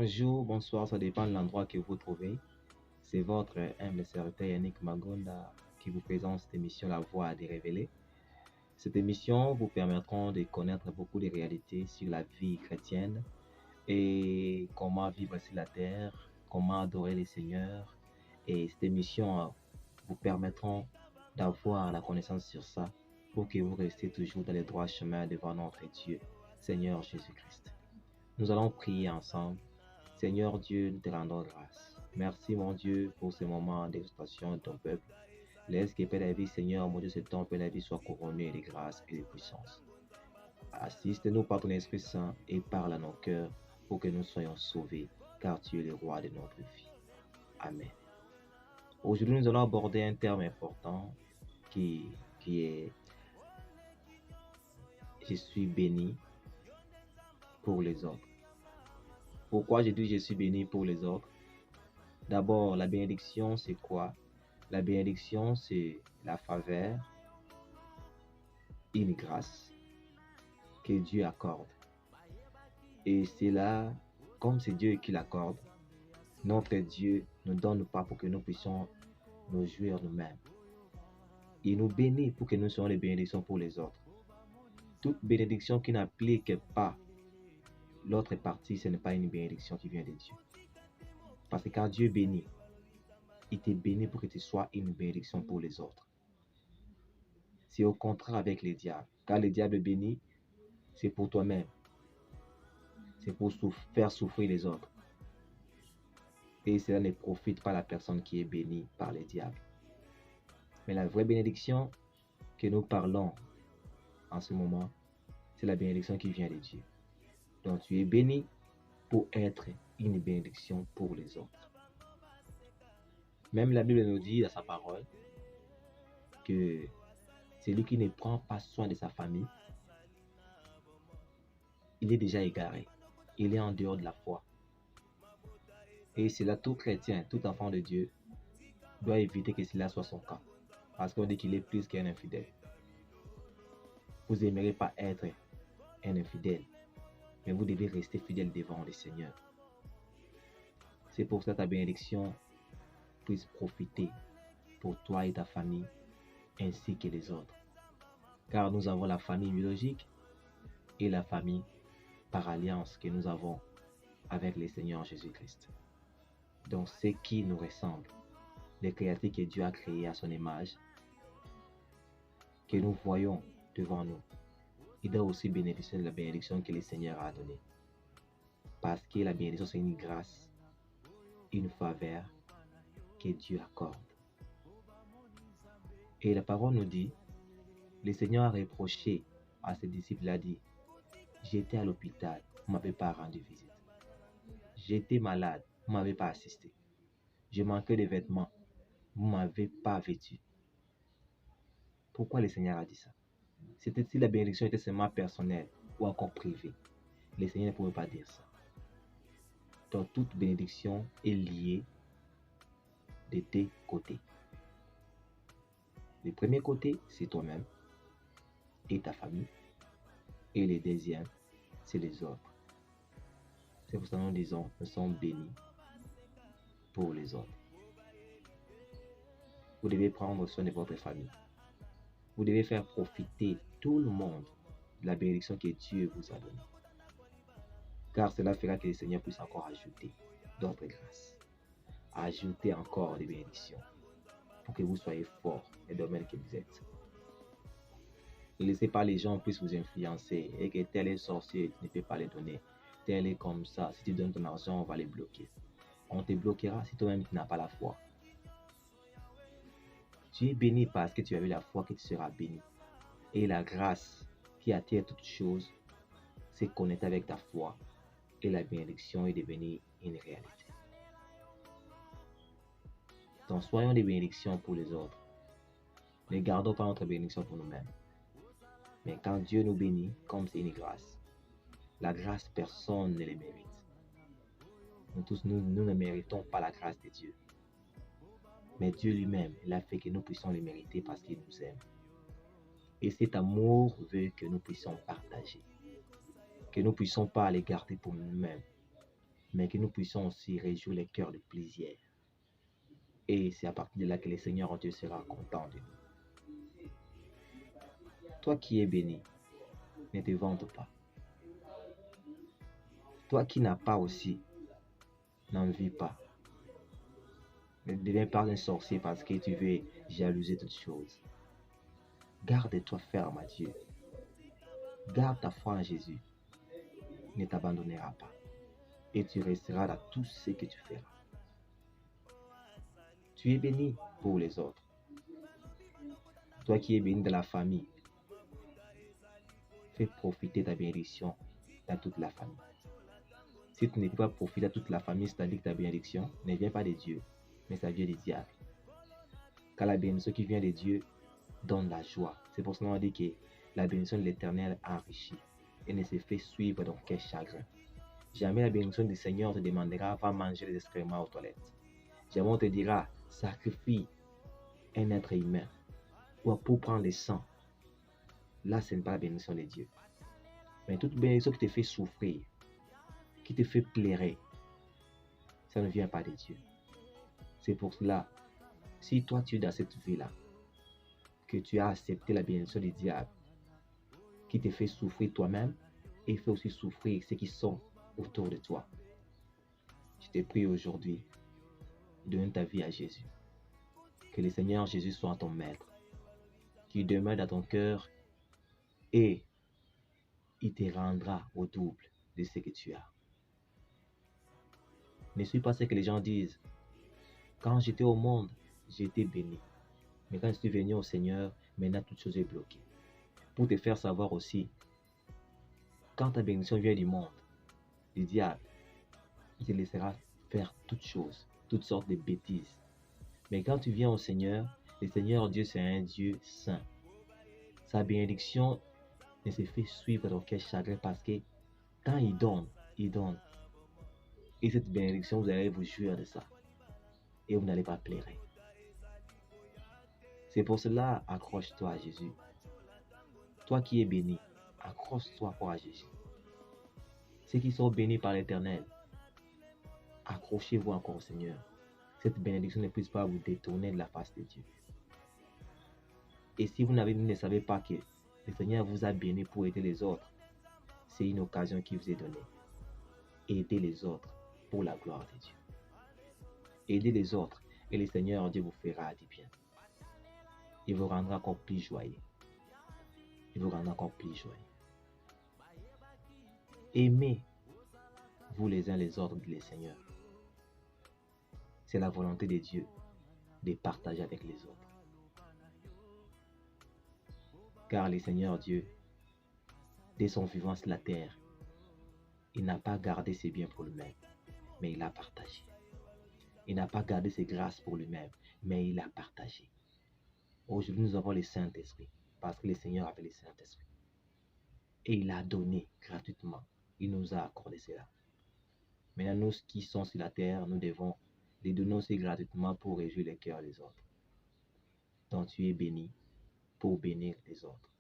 Bonjour, bonsoir, ça dépend de l'endroit que vous trouvez. C'est votre humble serviteur Yannick Magonda qui vous présente cette émission La Voix des Révélés. Cette émission vous permettra de connaître beaucoup de réalités sur la vie chrétienne et comment vivre sur la terre, comment adorer les seigneurs. Et cette émission vous permettra d'avoir la connaissance sur ça pour que vous restiez toujours dans les droits chemins devant notre Dieu, Seigneur Jésus-Christ. Nous allons prier ensemble. Seigneur Dieu, nous te rendons grâce. Merci mon Dieu pour ce moment d'exaltation de ton peuple. Laisse que Père la vie, Seigneur, mon Dieu, ce temps, Père la vie, soit couronné de grâce et de puissance. Assiste-nous par ton Esprit Saint et parle à nos cœurs pour que nous soyons sauvés, car tu es le roi de notre vie. Amen. Aujourd'hui, nous allons aborder un terme important qui est « Je suis béni pour les autres ». Pourquoi je dis je suis béni pour les autres? D'abord, la bénédiction, c'est quoi? La bénédiction, c'est la faveur, une grâce que Dieu accorde. Et c'est là, comme c'est Dieu qui l'accorde, notre Dieu ne donne pas pour que nous puissions nous jouir nous-mêmes. Il nous bénit pour que nous soyons les bénédictions pour les autres. Toute bénédiction qui n'applique pas l'autre partie, ce n'est pas une bénédiction qui vient de Dieu. Parce que quand Dieu bénit, il te bénit pour que tu sois une bénédiction pour les autres. C'est au contraire avec les diables. Quand le diable bénit, c'est pour toi-même. C'est pour faire souffrir les autres. Et cela ne profite pas à la personne qui est bénie par les diables. Mais la vraie bénédiction que nous parlons en ce moment, c'est la bénédiction qui vient de Dieu. Donc tu es béni pour être une bénédiction pour les autres. Même la Bible nous dit dans sa parole que celui qui ne prend pas soin de sa famille, il est déjà égaré. Il est en dehors de la foi. Et c'est là tout chrétien, tout enfant de Dieu doit éviter que cela soit son cas. Parce qu'on dit qu'il est plus qu'un infidèle. Vous n'aimerez pas être un infidèle, mais vous devez rester fidèle devant le Seigneur. C'est pour ça que ta bénédiction puisse profiter pour toi et ta famille, ainsi que les autres. Car nous avons la famille biologique et la famille par alliance que nous avons avec le Seigneur Jésus-Christ. Donc, ce qui nous ressemble, les créatures que Dieu a créées à son image, que nous voyons devant nous, il doit aussi bénéficier de la bénédiction que le Seigneur a donnée. Parce que la bénédiction, c'est une grâce, une faveur que Dieu accorde. Et la parole nous dit, le Seigneur a reproché à ses disciples, il a dit, j'étais à l'hôpital, vous ne m'avez pas rendu visite. J'étais malade, vous ne m'avez pas assisté. Je manquais de vêtements, vous ne m'avez pas vêtu. Pourquoi le Seigneur a dit ça? C'était si la bénédiction était seulement personnelle ou encore privée. Le Seigneur ne pouvait pas dire ça. Donc toute bénédiction est liée de deux côtés. Le premier côté, c'est toi-même et ta famille. Et le deuxième, c'est les autres. C'est pour ça que nous disons, nous sommes bénis pour les autres. Vous devez prendre soin de votre famille. Vous devez faire profiter tout le monde de la bénédiction que Dieu vous a donnée. Car cela fera que le Seigneur puisse encore ajouter d'autres grâces. Ajouter encore des bénédictions pour que vous soyez forts dans le domaine que vous êtes. Ne laissez pas les gens puissent vous influencer et que tel est sorcier, tu ne peux pas les donner. Tel est comme ça, si tu donnes ton argent, on va les bloquer. On te bloquera si toi-même tu n'as pas la foi. Tu es béni parce que tu as eu la foi que tu seras béni. Et la grâce qui attire toutes choses s'est connectée avec ta foi et la bénédiction est devenue une réalité. Donc soyons des bénédictions pour les autres. Ne gardons pas notre bénédiction pour nous-mêmes. Mais quand Dieu nous bénit, comme c'est une grâce, la grâce, personne ne le mérite. Nous tous, nous ne méritons pas la grâce de Dieu. Mais Dieu lui-même, il a fait que nous puissions les mériter parce qu'il nous aime. Et cet amour veut que nous puissions partager. Que nous ne puissions pas les garder pour nous-mêmes. mais que nous puissions aussi réjouir les cœurs de plaisir. Et c'est à partir de là que le Seigneur Dieu sera content de nous. Toi qui es béni, ne te vante pas. Toi qui n'as pas aussi, n'en vis pas. Ne deviens pas un sorcier parce que tu veux jalouser toutes choses. Garde-toi ferme à Dieu. Garde ta foi en Jésus. Ne t'abandonnera pas. Et tu resteras dans tout ce que tu feras. Tu es béni pour les autres. Toi qui es béni de la famille, fais profiter ta bénédiction dans toute la famille. Si tu ne peux pas profiter à toute la famille, c'est-à-dire que ta bénédiction ne vient pas de Dieu, mais ça vient du diable. Car la bénédiction qui vient de Dieu donne la joie. C'est pour cela qu'on dit que la bénédiction de l'Éternel enrichit et ne se fait suivre d'aucun chagrin. Jamais la bénédiction du Seigneur te demandera va manger les excréments aux toilettes. Jamais on te dira sacrifie un être humain ou pour prendre le sang. Là, ce n'est pas la bénédiction de Dieu. Mais toute bénédiction qui te fait souffrir, qui te fait pleurer, ça ne vient pas de Dieu. C'est pour cela, si toi tu es dans cette vie-là, que tu as accepté la bénédiction du diable, qui te fait souffrir toi-même et fait aussi souffrir ceux qui sont autour de toi, je te prie aujourd'hui, donne ta vie à Jésus. Que le Seigneur Jésus soit ton maître, qu'il demeure dans ton cœur et il te rendra au double de ce que tu as. Ne suis pas ce que les gens disent. Quand j'étais au monde, j'étais béni. Mais quand je suis venu au Seigneur, maintenant toute chose est bloquée. Pour te faire savoir aussi, quand ta bénédiction vient du monde, du diable, il te laissera faire toutes choses, toutes sortes de bêtises. Mais quand tu viens au Seigneur, le Seigneur Dieu, c'est un Dieu saint. Sa bénédiction ne se fait suivre d'aucun chagrin parce que quand il donne, il donne. Et cette bénédiction, vous allez vous jouir de ça. Et vous n'allez pas pleurer. C'est pour cela, accroche-toi à Jésus. Toi qui es béni, accroche-toi encore à Jésus. Ceux qui sont bénis par l'Éternel, accrochez-vous encore au Seigneur. Cette bénédiction ne puisse pas vous détourner de la face de Dieu. Et si vous ne savez pas que le Seigneur vous a béni pour aider les autres, c'est une occasion qui vous est donnée. Aidez les autres pour la gloire de Dieu. Aidez les autres et le Seigneur Dieu vous fera du bien. Il vous rendra encore plus joyeux. Il vous rendra encore plus joyeux. Aimez vous les uns les autres, dit le Seigneur. C'est la volonté de Dieu de partager avec les autres. Car le Seigneur Dieu, dès son vivant sur la terre, il n'a pas gardé ses biens pour lui-même, mais il a partagé. Il n'a pas gardé ses grâces pour lui-même, mais il a partagé. Aujourd'hui, nous avons le Saint-Esprit, parce que le Seigneur avait le Saint-Esprit. Et il a donné gratuitement. Il nous a accordé cela. Maintenant, nous qui sommes sur la terre, nous devons les donner aussi gratuitement pour réjouir les cœurs des autres. Donc tu es béni pour bénir les autres.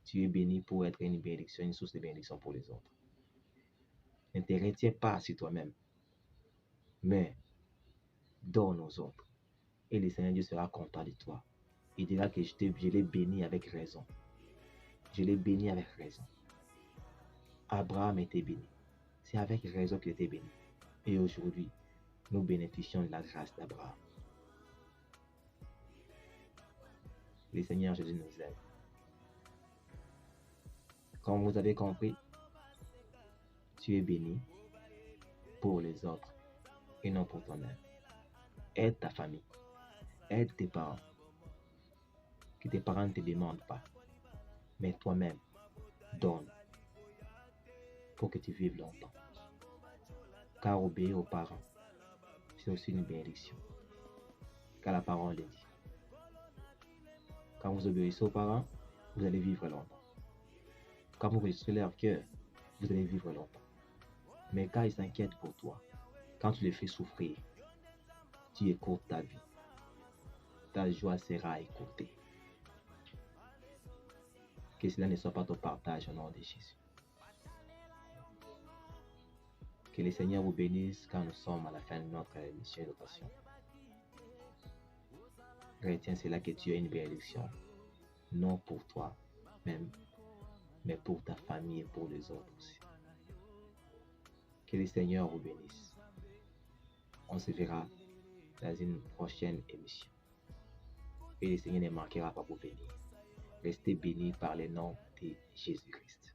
Tu es béni pour être une bénédiction, une source de bénédiction pour les autres. Ne te retiens pas sur toi-même, mais donne aux autres. Et le Seigneur Dieu sera content de toi. Il dira que je l'ai béni avec raison. Je l'ai béni avec raison. Abraham était béni. C'est avec raison qu'il était béni. Et aujourd'hui, nous bénéficions de la grâce d'Abraham. Le Seigneur Jésus nous aime. Comme vous avez compris, tu es béni pour les autres et non pour toi-même. Aide ta famille. Aide tes parents. Que tes parents ne te demandent pas. Mais toi-même, donne pour que tu vives longtemps. Car obéir aux parents, c'est aussi une bénédiction. Car la parole le dit. Quand vous obéissez aux parents, vous allez vivre longtemps. Quand vous réussissez leur cœur, vous allez vivre longtemps. Mais quand ils s'inquiètent pour toi, quand tu les fais souffrir, tu écoutes ta vie. Ta joie sera écoutée. Que cela ne soit pas ton partage au nom de Jésus. Que Que le Seigneur vous bénisse quand nous sommes à la fin de notre mission d'éducation. Retiens cela que tu as une bénédiction, non pour toi même, mais pour ta famille et pour les autres aussi. Que le Seigneur vous bénisse. On se verra dans une prochaine émission. Et le Seigneur ne manquera pas pour bénir. Restez bénis par le nom de Jésus-Christ.